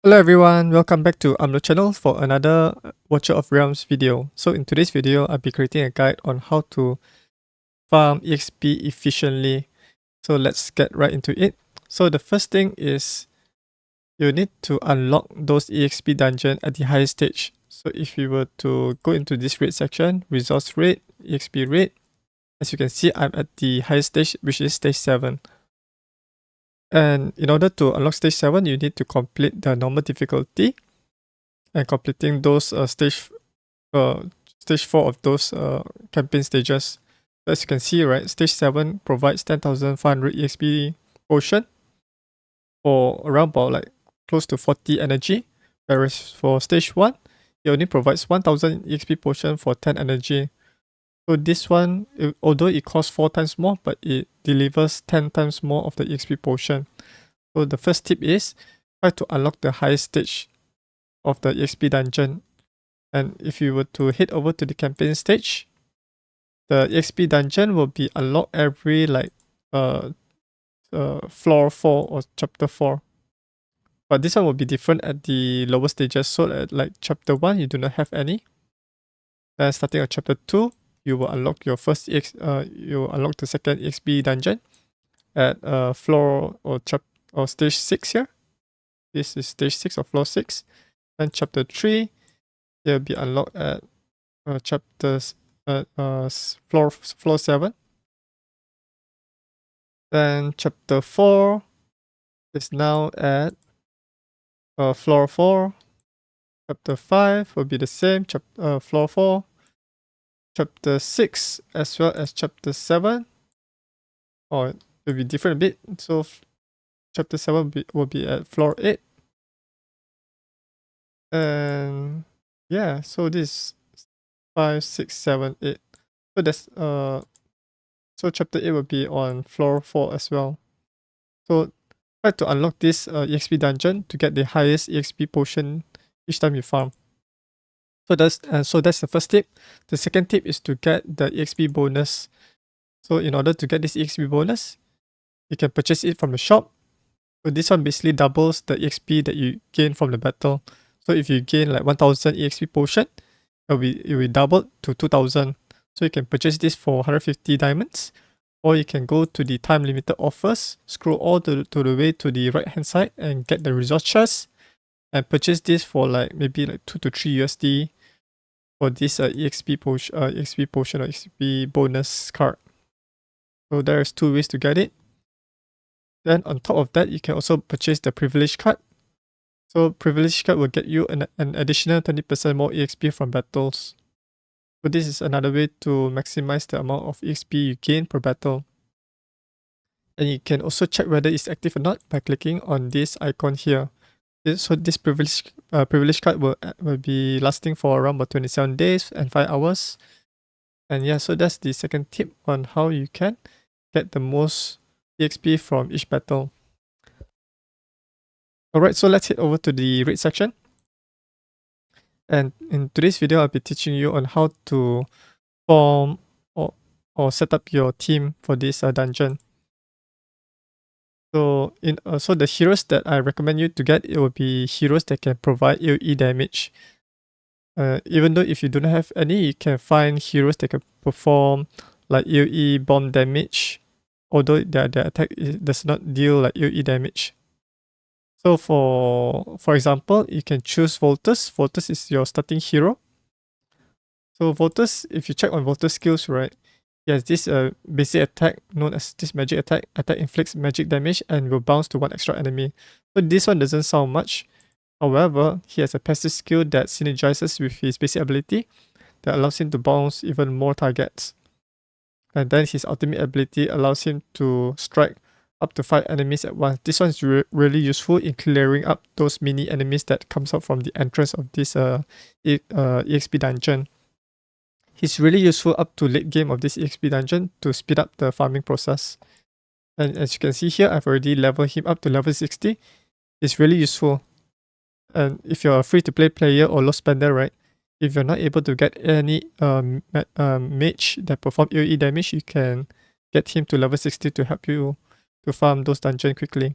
Hello everyone, welcome back to Ayumilove channel for another Watcher of Realms video. So in today's video, I'll be creating a guide on how to farm EXP efficiently. So let's get right into it. So the first thing is you need to unlock those EXP dungeon at the highest stage. So if you were to go into this rate section, resource rate, EXP rate, as you can see, I'm at the highest stage, which is stage 7. And in order to unlock stage 7, you need to complete the normal difficulty. And completing those stage 4 of those campaign stages. As you can see, right, stage 7 provides 10,500 EXP potion for around about like close to 40 energy, whereas for stage 1, it only provides 1,000 EXP potion for 10 energy. So this one, although it costs 4 times more, but it delivers 10 times more of the EXP potion. So the first tip is try to unlock the highest stage of the EXP dungeon. And if you were to head over to the campaign stage, the EXP dungeon will be unlocked every like floor 4 or chapter 4. But this one will be different at the lower stages. So at like chapter 1, you do not have any. Then starting at chapter 2, you will unlock your first you unlock the second EXP dungeon at floor or stage 6 here. This is stage 6 or floor 6. Then chapter 3, it will be unlocked at floor 7. Then chapter 4 is now at floor 4. Chapter 5 will be the same, floor 4. Chapter 6 as well as chapter 7. Or it will be different a bit. So chapter 7 will be at floor 8. And yeah, so this 5, 6, 7, 8. So that's so chapter 8 will be on floor 4 as well. So try to unlock this EXP dungeon to get the highest EXP potion each time you farm. So that's the first tip. The second tip is to get the EXP bonus. So in order to get this EXP bonus, you can purchase it from the shop. So this one basically doubles the EXP that you gain from the battle. So if you gain like 1000 EXP potion, it will double to 2000. So you can purchase this for 150 diamonds. Or you can go to the time limited offers, scroll all to the way to the right hand side and get the resource chest and purchase this for like maybe like 2 to 3 USD for this EXP potion or EXP bonus card. So there's 2 ways to get it. Then on top of that, you can also purchase the privilege card. So privilege card will get you an additional 20% more EXP from battles. So this is another way to maximize the amount of EXP you gain per battle. And you can also check whether it's active or not by clicking on this icon here. So this privilege card will be lasting for around about 27 days and 5 hours. And yeah, so that's the second tip on how you can get the most EXP from each battle. Alright, so let's head over to the raid section. And in today's video, I'll be teaching you on how to form or set up your team for this dungeon. So the heroes that I recommend you to get, it will be heroes that can provide AoE damage. Even though if you don't have any, you can find heroes that can perform like AoE bomb damage, although their attack does not deal like AoE damage. So for example, you can choose Voltus. Voltus is your starting hero. So Voltus, if you check on Voltus skills, right, he has this basic attack known as this magic attack. Attack inflicts magic damage and will bounce to one extra enemy. So this one doesn't sound much. However, he has a passive skill that synergizes with his basic ability that allows him to bounce even more targets. And then his ultimate ability allows him to strike up to 5 enemies at once. This one is really useful in clearing up those mini enemies that comes out from the entrance of this EXP dungeon. He's really useful up to late game of this EXP dungeon to speed up the farming process. And as you can see here, I've already leveled him up to level 60. It's really useful. And if you're a free-to-play player or low spender, right, if you're not able to get any mage that perform AoE damage, you can get him to level 60 to help you to farm those dungeons quickly.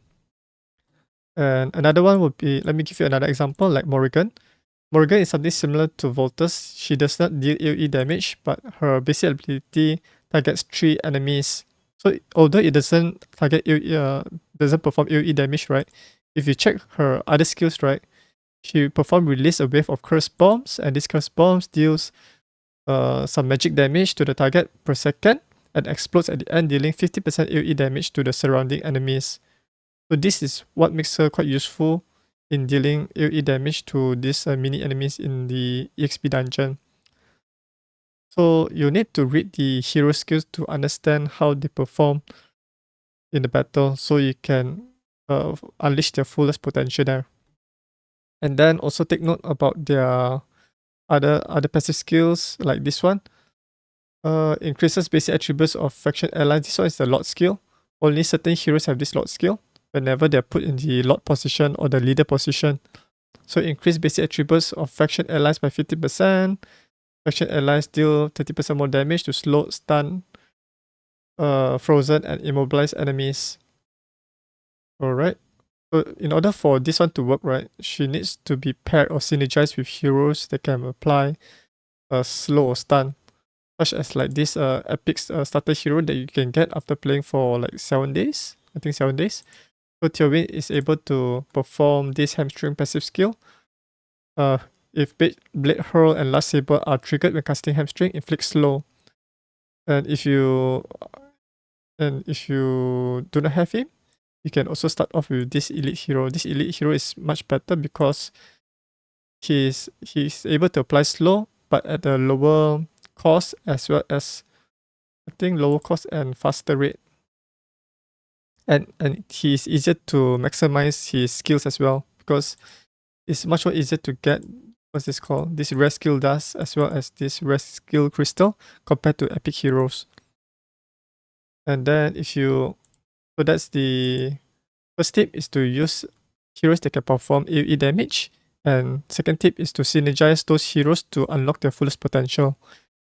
And another one would be, let me give you another example, like Morrigan. Morrigan is something similar to Voltus. She does not deal AoE damage, but her basic ability targets 3 enemies. So although it doesn't target AoE, doesn't perform AoE damage, right? If you check her other skills, right, she release a wave of cursed bombs, and these cursed bombs deals some magic damage to the target per second and explodes at the end, dealing 50% AoE damage to the surrounding enemies. So this is what makes her quite useful in dealing AoE damage to these mini enemies in the EXP dungeon. So you need to read the hero skills to understand how they perform in the battle, so you can unleash their fullest potential there. And then also take note about their other passive skills, like this one. Increases basic attributes of faction allies. This one is the Lord skill. Only certain heroes have this Lord skill whenever they're put in the Lord position or the leader position. So increase basic attributes of faction allies by 50%. Faction allies deal 30% more damage to slow, stun, frozen, and immobilize enemies. Alright. So in order for this one to work, right, she needs to be paired or synergized with heroes that can apply a slow or stun, such as like this epic starter hero that you can get after playing for like 7 days. I think 7 days. So Theowin is able to perform this hamstring passive skill. If Blade Hurl and Last Saber are triggered when casting hamstring, inflict slow. And if you do not have him, you can also start off with this elite hero. This elite hero is much better because he's able to apply slow, but at a lower cost, as well as I think lower cost and faster rate. And he's easier to maximize his skills as well, because it's much more easier to get what's this called? This rare skill dust as well as this rare skill crystal compared to epic heroes. And then so that's the first tip, is to use heroes that can perform AoE damage. And second tip is to synergize those heroes to unlock their fullest potential.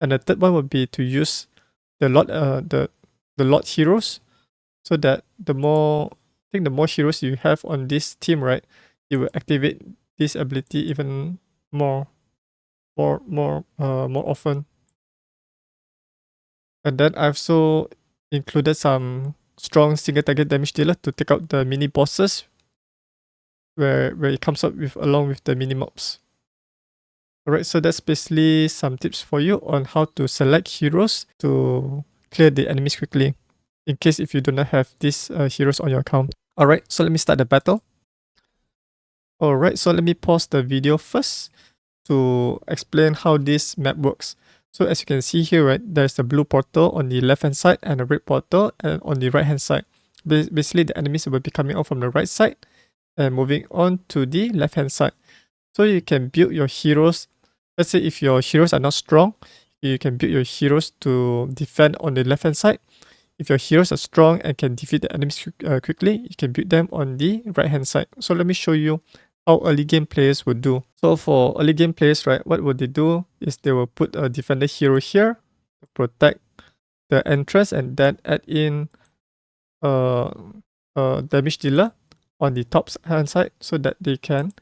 And the third one would be to use the lot heroes, so that the more heroes you have on this team, right, you will activate this ability even more often. And then I've also included some strong single target damage dealer to take out the mini bosses, where it comes up with along with the mini mobs. Alright, so that's basically some tips for you on how to select heroes to clear the enemies quickly, in case if you do not have these heroes on your account. Alright, so let me start the battle. Alright, so let me pause the video first to explain how this map works. So as you can see here, right, there's the blue portal on the left hand side and a red portal and on the right hand side. Basically, the enemies will be coming out from the right side and moving on to the left hand side. So you can build your heroes. Let's say if your heroes are not strong, you can build your heroes to defend on the left hand side. If your heroes are strong and can defeat the enemies quickly, you can build them on the right hand side. So let me show you how early game players would do. So for early game players, right, what would they do is they will put a defender hero here to protect the entrance, and then add in a damage dealer on the top hand side, so that they can,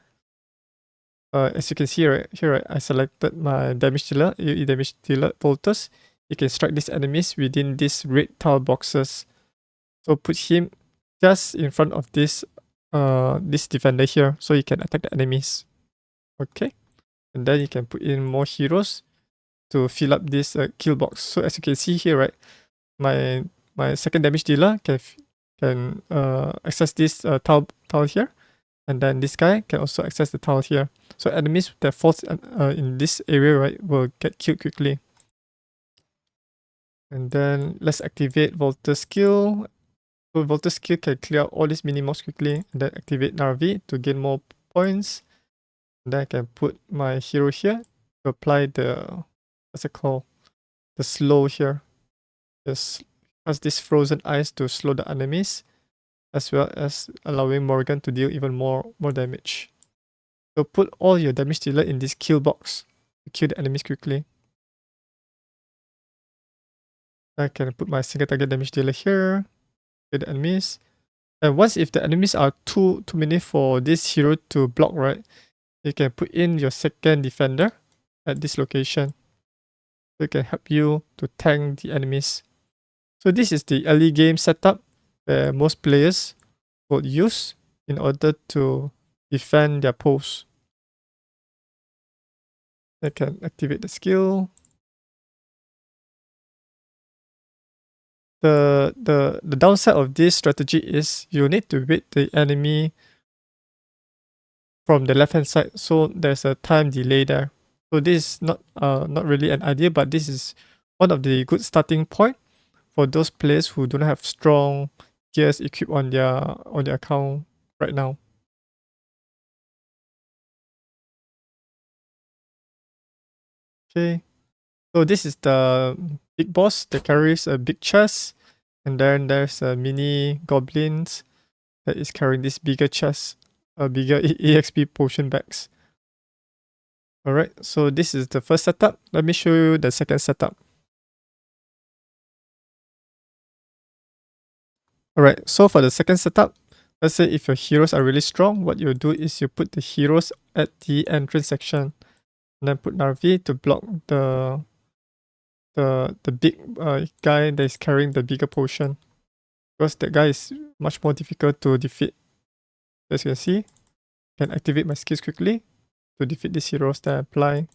as you can see right here, right, I selected my damage dealer, AoE damage dealer Voltus. You can strike these enemies within these red tile boxes. So put him just in front of this defender here, so you can attack the enemies. Okay, and then you can put in more heroes to fill up this kill box. So as you can see here, right, my second damage dealer can access this tile here, and then this guy can also access the tile here. So enemies that falls in this area, right, will get killed quickly. And then let's activate Volta's skill. So Volta's skill can clear out all these mini-mobs quickly, and then activate Narvi to gain more points. And then I can put my hero here to apply the, what's it called? The slow here. Just has this frozen ice to slow the enemies, as well as allowing Morgan to deal even more damage. So put all your damage dealer in this kill box to kill the enemies quickly. I can put my single target damage dealer here, kill the enemies. And once if the enemies are too many for this hero to block, right, you can put in your second defender at this location. So it can help you to tank the enemies. So this is the early game setup where most players would use in order to defend their post. They can activate the skill. The downside of this strategy is you need to wait the enemy from the left hand side, so there's a time delay there. So this is not really an idea, but this is one of the good starting point for those players who don't have strong gears equipped on their account right now. Okay, so this is the big boss that carries a big chest, and then there's a mini goblins that is carrying this bigger chest, a bigger EXP potion bags. Alright, so this is the first setup. Let me show you the second setup. Alright, so for the second setup, let's say if your heroes are really strong, what you do is you put the heroes at the entrance section, and then put Narvi to block the big guy that is carrying the bigger potion, because that guy is much more difficult to defeat. As you can see, I can activate my skills quickly to defeat these heroes. Then apply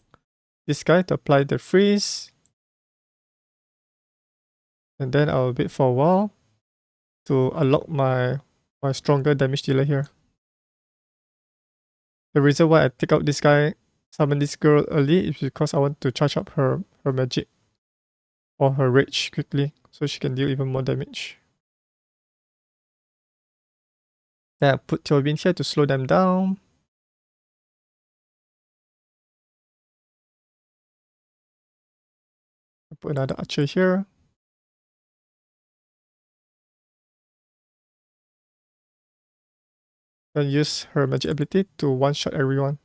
this guy to apply the freeze, and then I'll wait for a while to unlock my stronger damage dealer here. The reason why I take out this guy, summon this girl early, is because I want to charge up her magic or her rage quickly, so she can deal even more damage. Then I put Turbine here to slow them down. I put another archer here. Then use her magic ability to one-shot everyone.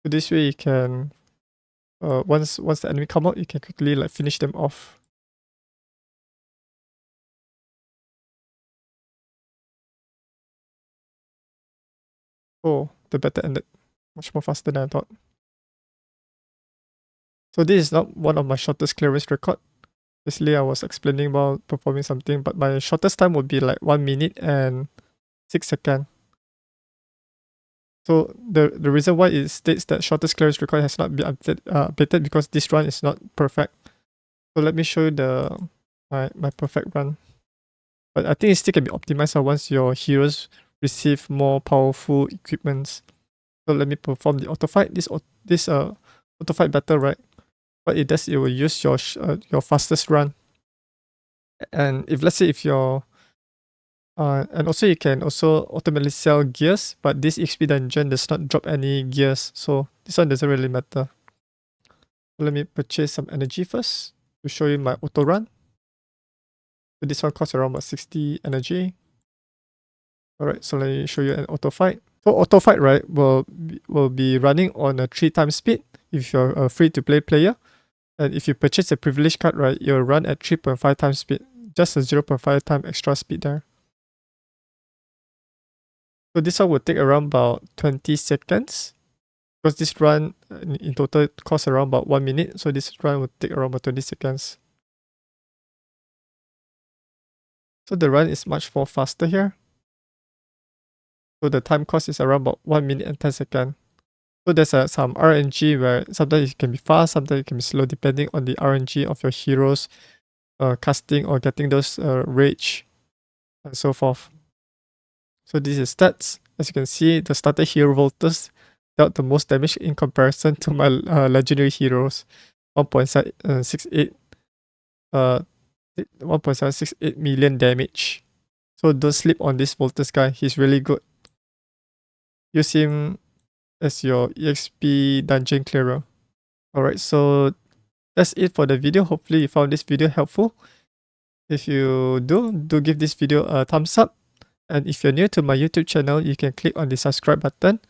So this way you can, once the enemy come out, you can quickly like finish them off. Oh, the battle ended much more faster than I thought. So this is not one of my shortest clearance record. Basically, I was explaining about performing something, but my shortest time would be like 1 minute and 6 seconds. So the reason why it states that shortest clearance record has not been updated because this run is not perfect. So let me show you my perfect run. But I think it still can be optimized once your heroes receive more powerful equipments. So let me perform the auto fight. This auto fight battle, right? What it does, it will use your fastest run. And if let's say if your and also you can also automatically sell gears, but this XP dungeon does not drop any gears, so this one doesn't really matter. Let me purchase some energy first to show you my auto run. So this one costs around about 60 energy. Alright, so let me show you an auto fight. So auto fight, right, will be running on a 3 times speed if you're a free to play player. And if you purchase a privilege card, right, you'll run at 3.5 times speed. Just a 0.5 time extra speed there. So this one will take around about 20 seconds. Because this run in total costs around about 1 minute. So this run will take around about 20 seconds. So the run is much more faster here. So the time cost is around about 1 minute and 10 seconds. So there's some RNG where sometimes it can be fast, sometimes it can be slow, depending on the RNG of your heroes casting or getting those rage and so forth. So this is stats. As you can see, the starter hero Voltus dealt the most damage in comparison to my legendary heroes. 1.68 1.768 million damage. So don't sleep on this Voltus guy. He's really good. Use him as your EXP dungeon clearer. Alright, so that's it for the video. Hopefully you found this video helpful. If you do give this video a thumbs up. And if you're new to my YouTube channel, you can click on the subscribe button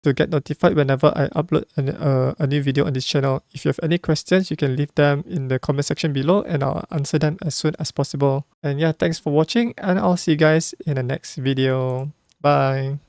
to get notified whenever I upload a new video on this channel. If you have any questions, you can leave them in the comment section below and I'll answer them as soon as possible. And yeah, thanks for watching and I'll see you guys in the next video. Bye.